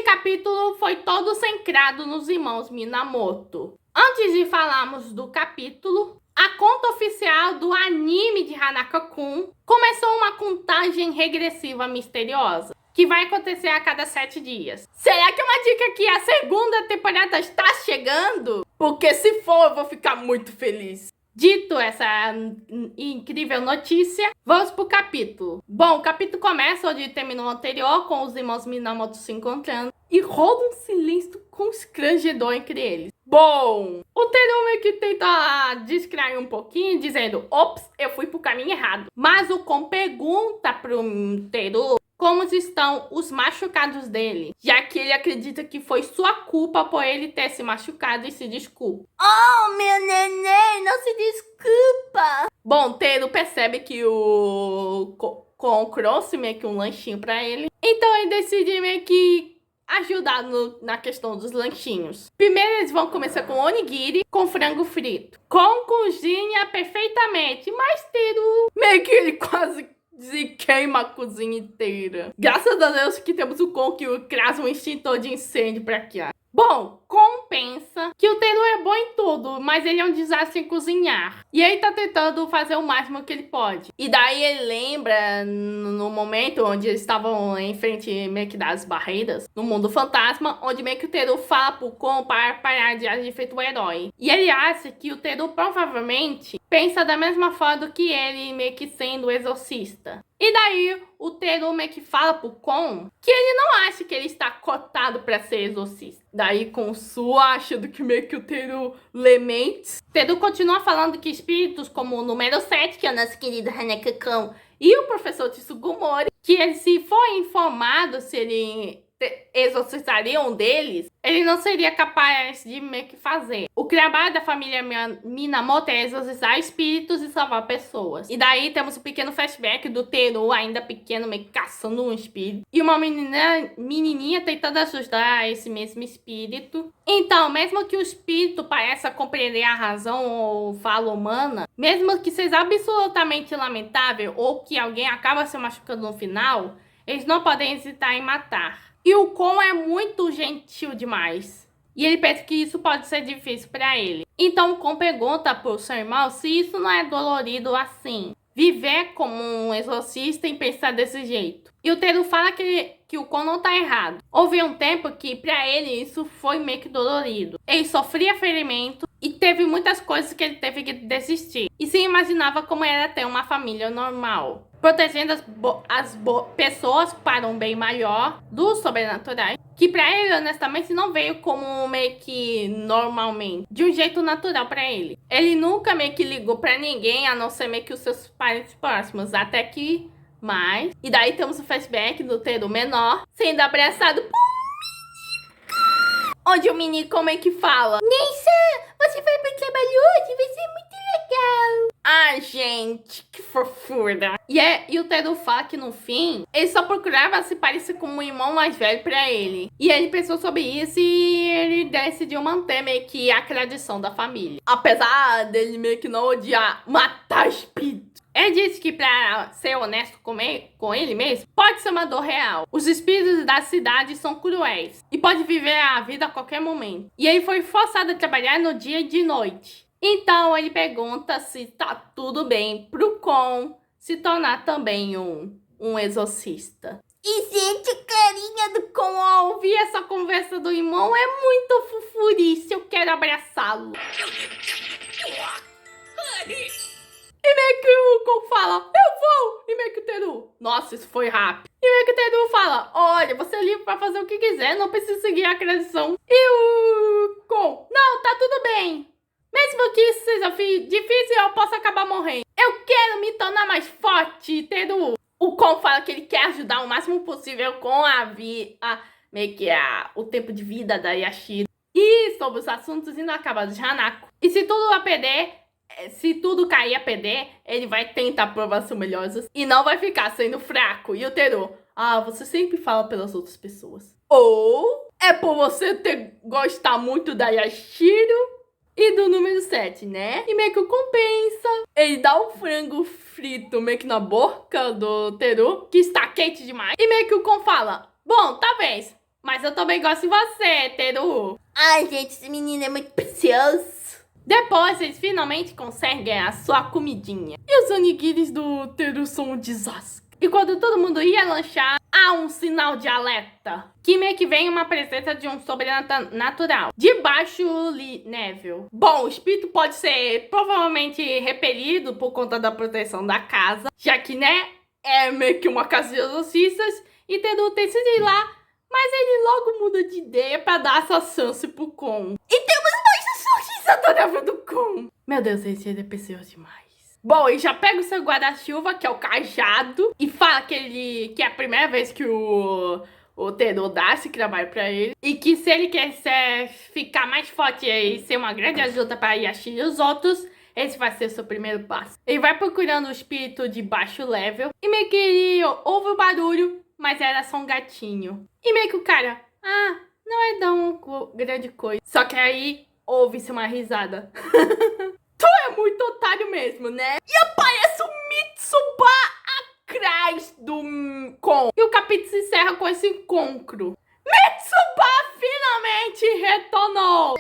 capítulo foi todo centrado nos irmãos Minamoto. Antes de falarmos do capítulo, a conta oficial do anime de Hanako-kun começou uma contagem regressiva misteriosa, que vai acontecer a cada 7 dias. Será que é uma dica que a segunda temporada está chegando? Porque se for, eu vou ficar muito feliz. Dito essa incrível notícia, vamos pro capítulo. Bom, o capítulo começa onde terminou o anterior, com os irmãos Minamoto se encontrando, e rola um silêncio constrangedor entre eles. Bom, o Terumi que tenta distrair um pouquinho, dizendo, ops, eu fui pro caminho errado. Mas o Kon pergunta pro Teru como estão os machucados dele, já que ele acredita que foi sua culpa por ele ter se machucado e se desculpa. Oh, meu neném, não se desculpa. Bom, Teru percebe que o Kon trouxe meio que um lanchinho pra ele, então ele decide meio que ajudar na questão dos lanchinhos. Primeiro eles vão começar com onigiri com frango frito. Kon cozinha perfeitamente, mas Teru meio que ele quase se queima a cozinha inteira. Graças a Deus que temos o Kon que traz um extintor de incêndio pra cá. Bom, Kon pensa que o Teru é bom em tudo, mas ele é um desastre em cozinhar. E ele tá tentando fazer o máximo que ele pode. E daí ele lembra no momento onde eles estavam em frente meio que das barreiras, no mundo fantasma, onde meio que o Teru fala pro Kon para parar de agir feito um herói. E ele acha que o Teru provavelmente pensa da mesma forma que ele, meio que sendo o exorcista. E daí o Teru meio que fala pro Kon que ele não acha que ele está cotado pra ser exorcista. Daí Kon sua achando que meio que o Teru lê mentes. Teru continua falando que espíritos como o número 7, que é o nosso querido Hanako-kun, e o professor Tsugumori, que ele se for informado se ele exorcizaria um deles, ele não seria capaz de meio que fazer. O trabalho da família Minamoto é exorcizar espíritos e salvar pessoas. E daí temos um pequeno flashback do Teru, ainda pequeno, meio que caçando um espírito. E uma menininha tentando ajudar esse mesmo espírito. Então, mesmo que o espírito pareça compreender a razão ou fala humana, mesmo que seja absolutamente lamentável ou que alguém acaba se machucando no final, eles não podem hesitar em matar. E o Kon é muito gentil demais. E ele pensa que isso pode ser difícil para ele. Então o Kon pergunta pro seu irmão se isso não é dolorido assim. Viver como um exorcista e pensar desse jeito. E o Teru fala que o Kon não tá errado. Houve um tempo que para ele isso foi meio que dolorido. Ele sofria ferimento e teve muitas coisas que ele teve que desistir. E se imaginava como era ter uma família normal, protegendo as pessoas para um bem maior dos sobrenaturais, que pra ele, honestamente, não veio como meio que normalmente, de um jeito natural pra ele. Ele nunca meio que ligou pra ninguém, a não ser meio que os seus parentes próximos, até que mais. E daí temos o flashback do Teru menor, sendo abraçado por onde o menino meio que fala: Nessa, você vai pro trabalho hoje, vai ser muito legal. Ai, gente, que fofura. E o Teru fala que no fim, ele só procurava se parecer com um irmão mais velho pra ele. E ele pensou sobre isso e ele decidiu manter meio que a tradição da família. Apesar dele meio que não odiar matar espíritos. Ele disse que pra ser honesto com ele mesmo, pode ser uma dor real. Os espíritos da cidade são cruéis e pode viver a vida a qualquer momento. E ele foi forçado a trabalhar no dia e de noite. Então ele pergunta se tá tudo bem pro Kon se tornar também um exorcista. E gente, a carinha do Kon ao ouvir essa conversa do irmão é muito fofurice, eu quero abraçá-lo. E meio que o Kon fala, eu vou! E meio que o Teru, nossa, isso foi rápido. E meio que o Teru fala, olha, você é livre pra fazer o que quiser, não precisa seguir a tradição. E o Kon, não, tá tudo bem. Mesmo que isso seja difícil, eu posso acabar morrendo. Eu quero me tornar mais forte, Teru. O Kon fala que ele quer ajudar o máximo possível com o tempo de vida da Yashiro. E sobre os assuntos inacabados de Hanako. E se tudo cair a perder, ele vai tentar provar seu melhores e não vai ficar sendo fraco. E o Teru, você sempre fala pelas outras pessoas. Ou é por você gostar muito da Yashiro e do número 7, né? E meio que compensa. Ele dá um frango frito meio que na boca do Teru, que está quente demais. E meio que o Kon fala, bom, talvez, Mas eu também gosto de você, Teru. Ai, gente, esse menino é muito precioso. Depois eles finalmente conseguem a sua comidinha. E os onigiris do Teru são um desastre. E quando todo mundo ia lanchar, há um sinal de alerta. Que meio que vem uma presença de um sobrenatural. De baixo nível. Bom, o espírito pode ser provavelmente repelido por conta da proteção da casa. Já que, né, é meio que uma casa de exorcistas. E Teru decide ir lá. Mas ele logo muda de ideia pra dar essa chance pro Kon. E temos mais açúcares Adorável do Kon. Meu Deus, esse ele é precioso demais. Bom, ele já pega o seu guarda-chuva, que é o cajado, e fala que é a primeira vez que o Teru dá esse trabalho pra ele. E que se ele quiser ficar mais forte e ser uma grande ajuda para Yashi e os outros, esse vai ser o seu primeiro passo. Ele vai procurando o espírito de baixo level, e meio que ele ouve o barulho, mas era só um gatinho. E meio que o cara, não é tão grande coisa. Só que aí ouve-se uma risada. Tu é muito otário mesmo, né? E aparece o Mitsuba atrás do Kon. E o capítulo se encerra com esse encontro. Mitsuba finalmente retornou.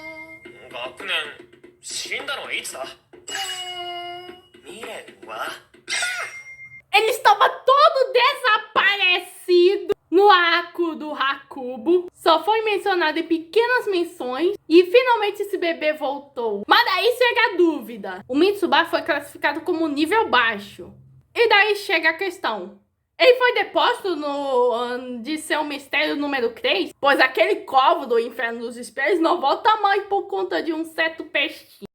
Ele estava todo desaparecido no arco do Hakubo. Só foi mencionado em pequenas menções. E finalmente esse bebê voltou. Mas daí chega a dúvida. O Mitsuba foi classificado como nível baixo. E daí chega a questão. Ele foi deposto de ser o mistério número 3? Pois aquele covo do inferno dos espelhos não volta mais por conta de um certo peixinho.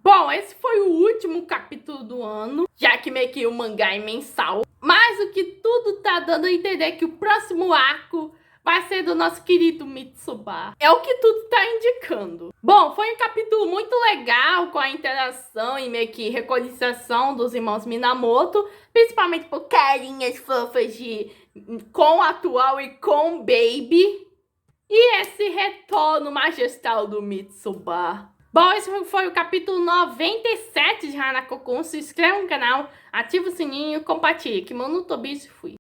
Bom, esse foi o último capítulo do ano, já que meio que o mangá é mensal. Mas o que tudo tá dando a entender é que o próximo arco vai ser do nosso querido Mitsuba. É o que tudo tá indicando. Bom, foi um capítulo muito legal, com a interação e meio que reconciliação dos irmãos Minamoto, principalmente por carinhas fofas de Kon atual e Kon Baby. E esse retorno majestral do Mitsuba. Bom, esse foi o capítulo 97 de Hanako-kun. Se inscreva no canal, ativa o sininho e compartilhe. Kimono Tobishi fui.